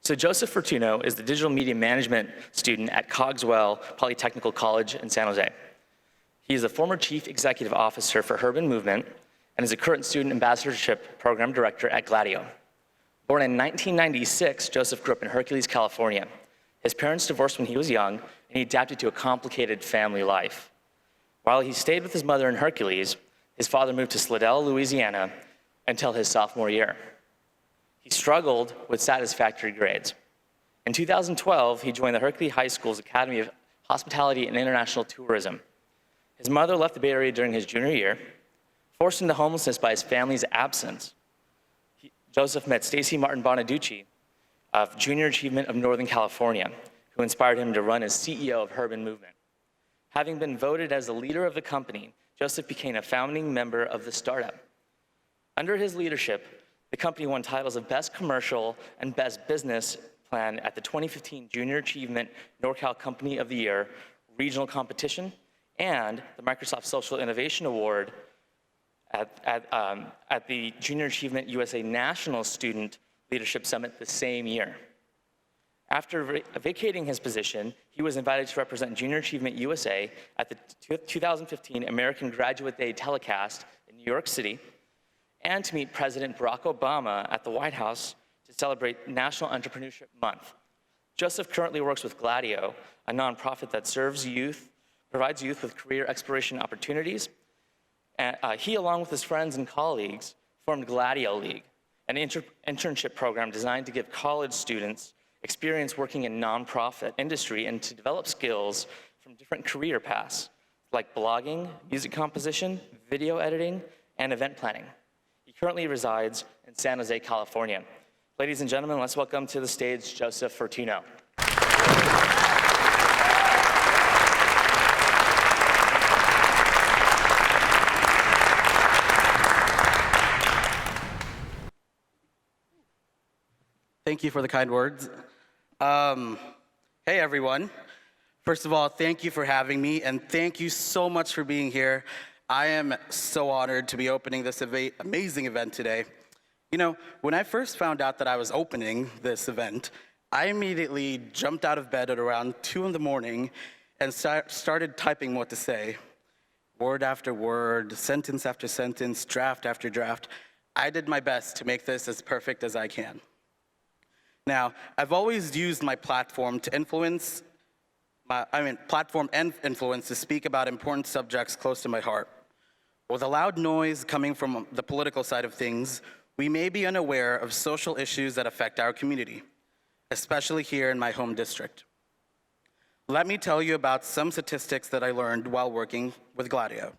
So Joseph Fortuno is the digital media management student at Cogswell Polytechnical College in San Jose. He is a former chief executive officer for Urban Movement and is a current student ambassadorship program director at Gladio. Born in 1996, Joseph grew up in Hercules, California. His parents divorced when he was young, and he adapted to a complicated family life. While he stayed with his mother in Hercules, his father moved to Slidell, Louisiana, until his sophomore year. He struggled with satisfactory grades. In 2012, he joined the Hercules High School's Academy of Hospitality and International Tourism. His mother left the Bay Area during his junior year, forced into homelessness by his family's absence. Joseph met Stacy Martin Bonaducci of Junior Achievement of Northern California, who inspired him to run as CEO of Urban Movement. Having been voted as the leader of the company, Joseph became a founding member of the startup. Under his leadership, the company won titles of Best Commercial and Best Business Plan at the 2015 Junior Achievement NorCal Company of the Year regional competition and the Microsoft Social Innovation Award at the Junior Achievement USA National Student Leadership Summit the same year. After vacating his position, he was invited to represent Junior Achievement USA at the 2015 American Graduate Day telecast in New York City, and to meet President Barack Obama at the White House to celebrate National Entrepreneurship Month. Joseph currently works with Gladio, a nonprofit that provides youth with career exploration opportunities. He, along with his friends and colleagues, formed Gladio League, an internship program designed to give college students experience working in nonprofit industry and to develop skills from different career paths, like blogging, music composition, video editing, and event planning. He currently resides in San Jose, California. Ladies and gentlemen, let's welcome to the stage Joseph Fortuno. Thank you for the kind words. Hey everyone. First of all, thank you for having me, and thank you so much for being here. I am so honored to be opening this amazing event today. You know, when I first found out that I was opening this event, I immediately jumped out of bed at around 2 in the morning and started typing what to say. Word after word, sentence after sentence, draft after draft. I did my best to make this as perfect as I can. Now, I've always used my platform to platform and influence to speak about important subjects close to my heart. With a loud noise coming from the political side of things, we may be unaware of social issues that affect our community, especially here in my home district. Let me tell you about some statistics that I learned while working with Gladio.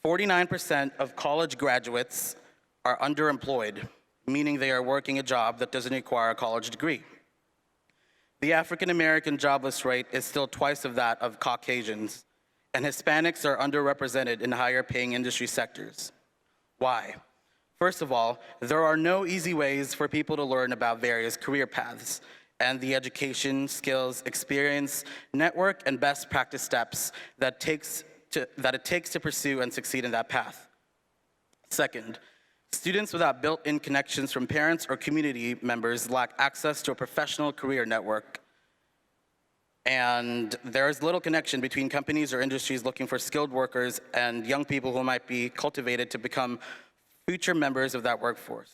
49% of college graduates are underemployed, meaning they are working a job that doesn't require a college degree. The African American jobless rate is still twice of that of Caucasians, and Hispanics are underrepresented in higher paying industry sectors. Why? First of all, there are no easy ways for people to learn about various career paths and the education, skills, experience, network, and best practice steps that it takes to pursue and succeed in that path. Second, students without built-in connections from parents or community members lack access to a professional career network. And there is little connection between companies or industries looking for skilled workers and young people who might be cultivated to become future members of that workforce.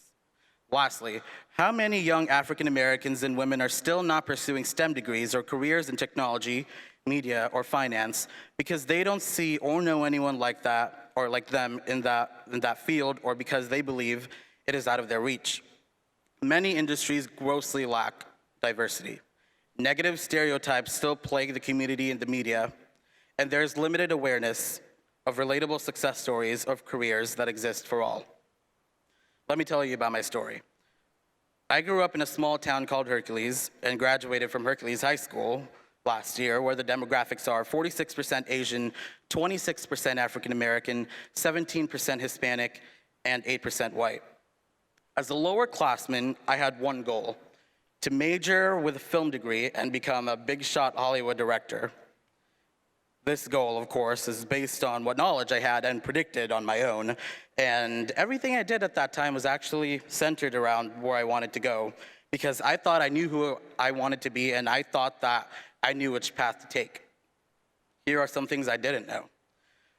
Lastly, how many young African Americans and women are still not pursuing STEM degrees or careers in technology, media, or finance because they don't see or know anyone like that or like them in that field, or because they believe it is out of their reach? Many industries grossly lack diversity. Negative stereotypes still plague the community and the media, and there's limited awareness of relatable success stories of careers that exist for all. Let me tell you about my story. I grew up in a small town called Hercules and graduated from Hercules High School last year, where the demographics are 46% Asian, 26% African American, 17% Hispanic, and 8% white. As a lower classman, I had one goal: to major with a film degree and become a big shot Hollywood director. This goal, of course, is based on what knowledge I had and predicted on my own, and everything I did at that time was actually centered around where I wanted to go, because I thought I knew who I wanted to be, and I thought that I knew which path to take. Here are some things I didn't know.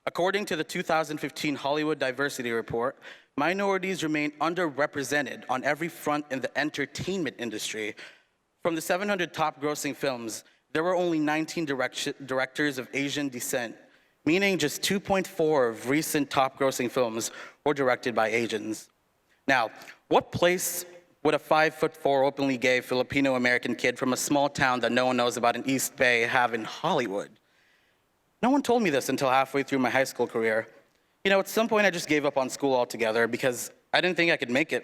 According to the 2015 Hollywood Diversity Report, minorities remain underrepresented on every front in the entertainment industry. From the 700 top grossing films, there were only 19 directors of Asian descent, meaning just 2.4 of recent top grossing films were directed by Asians. Now, what place would a 5'4" openly gay Filipino-American kid from a small town that no one knows about in East Bay have in Hollywood? No one told me this until halfway through my high school career. You know, at some point I just gave up on school altogether because I didn't think I could make it.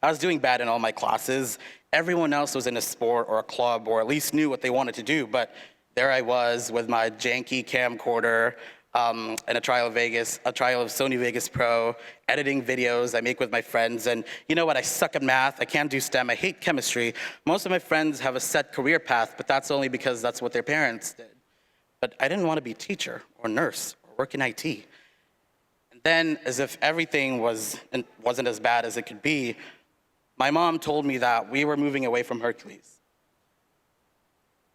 I was doing bad in all my classes. Everyone else was in a sport or a club or at least knew what they wanted to do, but there I was with my janky camcorder and a trial of Sony Vegas Pro, editing videos I make with my friends. And you know what, I suck at math, I can't do STEM, I hate chemistry. Most of my friends have a set career path, but that's only because that's what their parents did. But I didn't want to be a teacher or nurse or work in IT. And then, as if everything wasn't as bad as it could be, my mom told me that we were moving away from Hercules.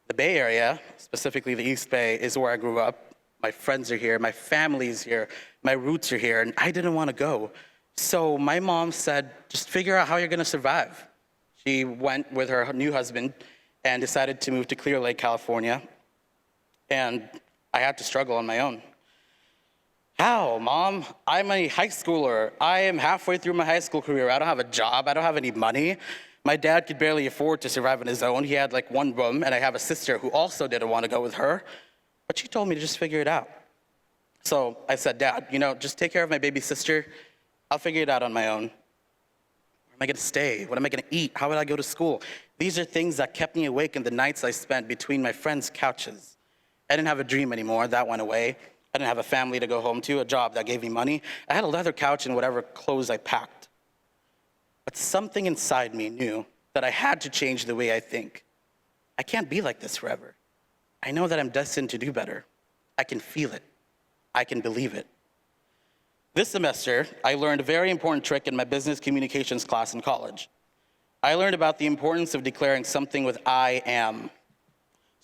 The Bay Area, specifically the East Bay, is where I grew up. My friends are here, my family's here, my roots are here, and I didn't want to go. So my mom said, just figure out how you're going to survive. She went with her new husband and decided to move to Clear Lake, California. And I had to struggle on my own. How, Mom? I'm a high schooler. I am halfway through my high school career. I don't have a job. I don't have any money. My dad could barely afford to survive on his own. He had like one room, and I have a sister who also didn't want to go with her. But she told me to just figure it out. So I said, Dad, you know, just take care of my baby sister. I'll figure it out on my own. Where am I going to stay? What am I going to eat? How would I go to school? These are things that kept me awake in the nights I spent between my friends' couches. I didn't have a dream anymore. That went away. I didn't have a family to go home to, a job that gave me money. I had a leather couch and whatever clothes I packed. But something inside me knew that I had to change the way I think. I can't be like this forever. I know that I'm destined to do better. I can feel it. I can believe it. This semester, I learned a very important trick in my business communications class in college. I learned about the importance of declaring something with I am.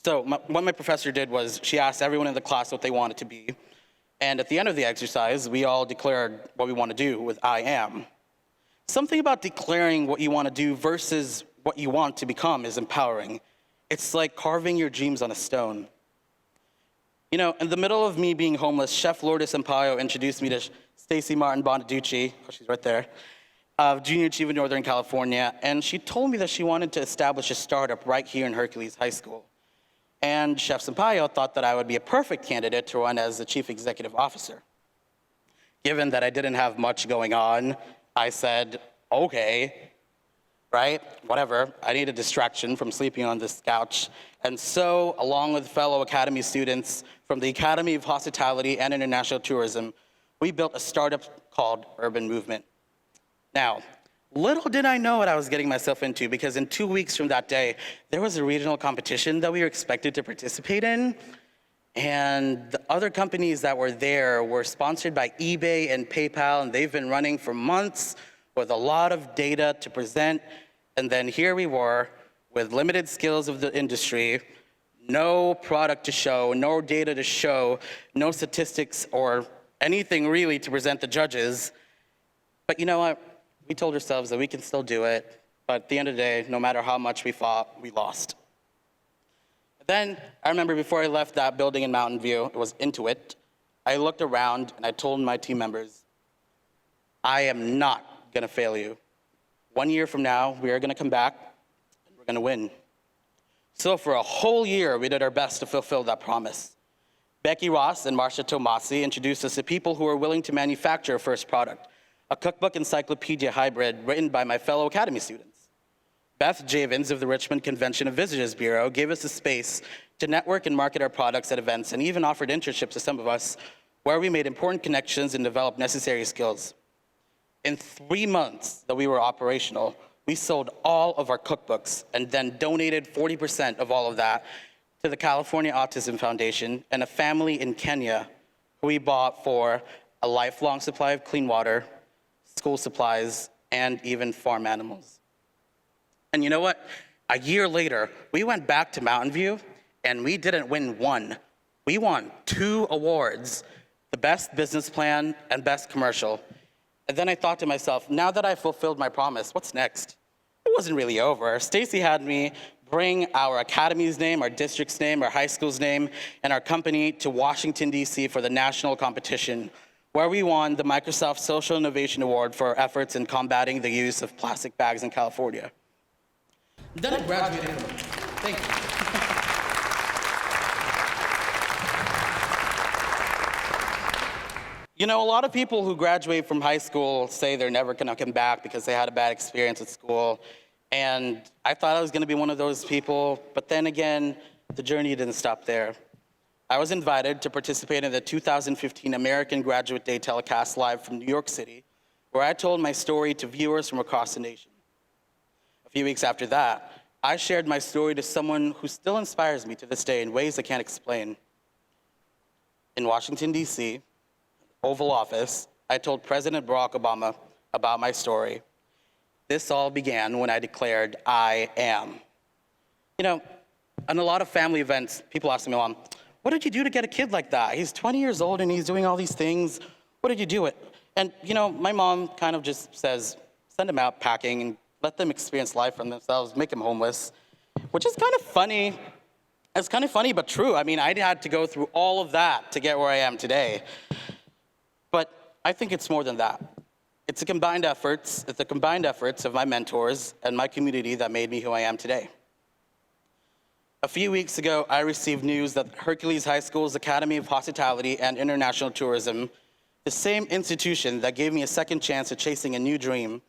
So what my professor did was she asked everyone in the class what they wanted to be. And at the end of the exercise, we all declared what we want to do with I am. Something about declaring what you want to do versus what you want to become is empowering. It's like carving your dreams on a stone. You know, in the middle of me being homeless, Chef Lourdes Sampaio introduced me to Stacy Martin Bonaducci, she's right there, of Junior Achieve in Northern California. And she told me that she wanted to establish a startup right here in Hercules High School. And Chef Sampaio thought that I would be a perfect candidate to run as the chief executive officer. Given that I didn't have much going on, I said, okay, right, whatever. I need a distraction from sleeping on this couch. And so, along with fellow Academy students from the Academy of Hospitality and International Tourism, we built a startup called Urban Movement. Now, little did I know what I was getting myself into, because in 2 weeks from that day, there was a regional competition that we were expected to participate in. And the other companies that were there were sponsored by eBay and PayPal, and they've been running for months with a lot of data to present. And then here we were with limited skills of the industry, no product to show, no data to show, no statistics or anything really to present the judges. But you know what? We told ourselves that we can still do it, but at the end of the day, no matter how much we fought, we lost. Then, I remember before I left that building in Mountain View, it was Intuit, I looked around and I told my team members, I am not gonna fail you. 1 year from now, we are gonna come back and we're gonna win. So for a whole year, we did our best to fulfill that promise. Becky Ross and Marcia Tomasi introduced us to people who are willing to manufacture a first product, a cookbook encyclopedia hybrid written by my fellow Academy students. Beth Javins of the Richmond Convention and Visitors Bureau gave us a space to network and market our products at events, and even offered internships to some of us where we made important connections and developed necessary skills. In 3 months that we were operational, we sold all of our cookbooks and then donated 40% of all of that to the California Autism Foundation and a family in Kenya who we bought for a lifelong supply of clean water, school supplies, and even farm animals. And you know what? A year later, we went back to Mountain View, and we didn't win one. We won 2 awards, the Best Business Plan and Best Commercial. And then I thought to myself, now that I fulfilled my promise, what's next? It wasn't really over. Stacy had me bring our academy's name, our district's name, our high school's name, and our company to Washington, D.C. for the national competition, where we won the Microsoft Social Innovation Award for our efforts in combating the use of plastic bags in California. Then I graduated from it. Thank you. You know, a lot of people who graduate from high school say they're never gonna come back because they had a bad experience at school. And I thought I was gonna be one of those people, but then again, the journey didn't stop there. I was invited to participate in the 2015 American Graduate Day telecast live from New York City, where I told my story to viewers from across the nation. A few weeks after that, I shared my story to someone who still inspires me to this day in ways I can't explain. In Washington, D.C., Oval Office, I told President Barack Obama about my story. This all began when I declared, I am. You know, in a lot of family events, people ask me, Mom, what did you do to get a kid like that? He's 20 years old and he's doing all these things. What did you do it? And you know, my mom kind of just says, send him out packing and let them experience life for themselves, make him homeless, which is kind of funny. It's kind of funny, but true. I mean, I had to go through all of that to get where I am today. But I think it's more than that. It's the combined efforts of my mentors and my community that made me who I am today. A few weeks ago, I received news that Hercules High School's Academy of Hospitality and International Tourism, the same institution that gave me a second chance at chasing a new dream,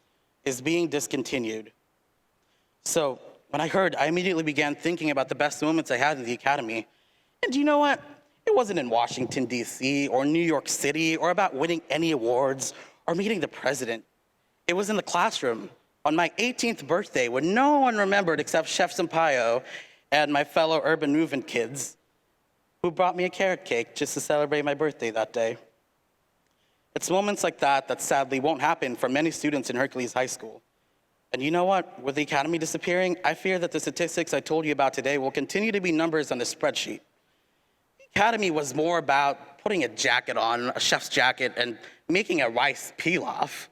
is being discontinued. So when I heard, I immediately began thinking about the best moments I had in the academy. And you know what? It wasn't in Washington, D.C. or New York City or about winning any awards or meeting the president. It was in the classroom on my 18th birthday when no one remembered except Chef Sampaio and my fellow urban movement kids who brought me a carrot cake just to celebrate my birthday that day. It's moments like that that sadly won't happen for many students in Hercules High School. And you know what? With the academy disappearing, I fear that the statistics I told you about today will continue to be numbers on the spreadsheet. Academy was more about putting a jacket on, a chef's jacket, and making a rice pilaf.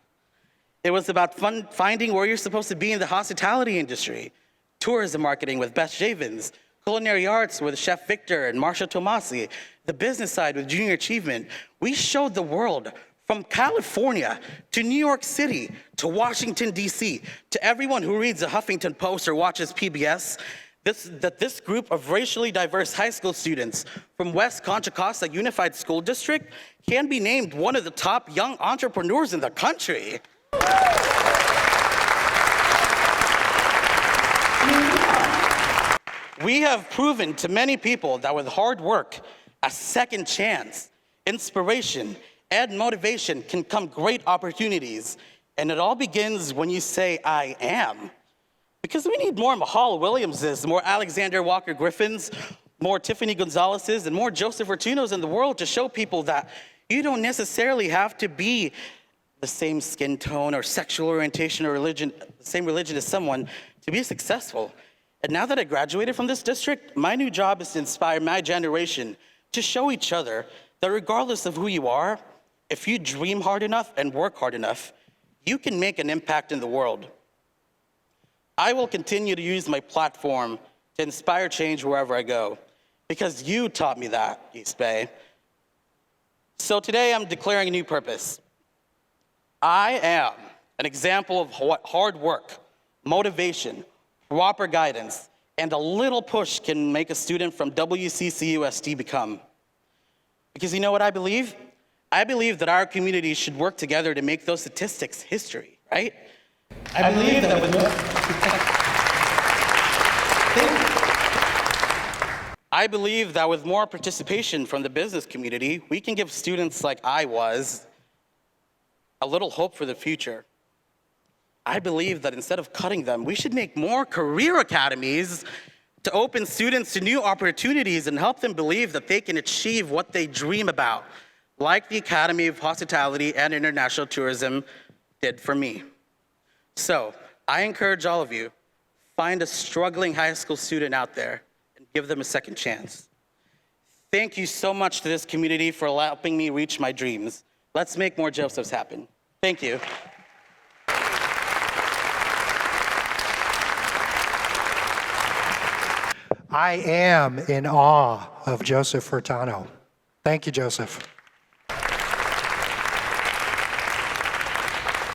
It was about finding where you're supposed to be in the hospitality industry, tourism marketing with Beth Javins, culinary arts with Chef Victor and Marsha Tomasi, the business side with Junior Achievement. We showed the world from California to New York City to Washington, D.C., to everyone who reads the Huffington Post or watches PBS, that this group of racially diverse high school students from West Contra Costa Unified School District can be named one of the top young entrepreneurs in the country. We have proven to many people that with hard work, a second chance, inspiration, and motivation can come great opportunities. And it all begins when you say, I am. Because we need more Mahal Williamses, more Alexander Walker Griffins, more Tiffany Gonzalez's, and more Joseph Fortunos in the world to show people that you don't necessarily have to be the same skin tone or sexual orientation or religion, the same religion as someone to be successful. And now that I graduated from this district, my new job is to inspire my generation to show each other that regardless of who you are, if you dream hard enough and work hard enough, you can make an impact in the world. I will continue to use my platform to inspire change wherever I go, because you taught me that, East Bay. So today I'm declaring a new purpose. I am an example of what hard work, motivation, proper guidance, and a little push can make a student from WCCUSD become. Because you know what I believe? I believe that our community should work together to make those statistics history, right? I believe that with I believe that with more participation from the business community, we can give students like I was a little hope for the future. I believe that instead of cutting them, we should make more career academies to open students to new opportunities and help them believe that they can achieve what they dream about, like the Academy of Hospitality and International Tourism did for me. So I encourage all of you, find a struggling high school student out there and give them a second chance. Thank you so much to this community for helping me reach my dreams. Let's make more Josephs happen. Thank you. I am in awe of Joseph Fortuno. Thank you, Joseph.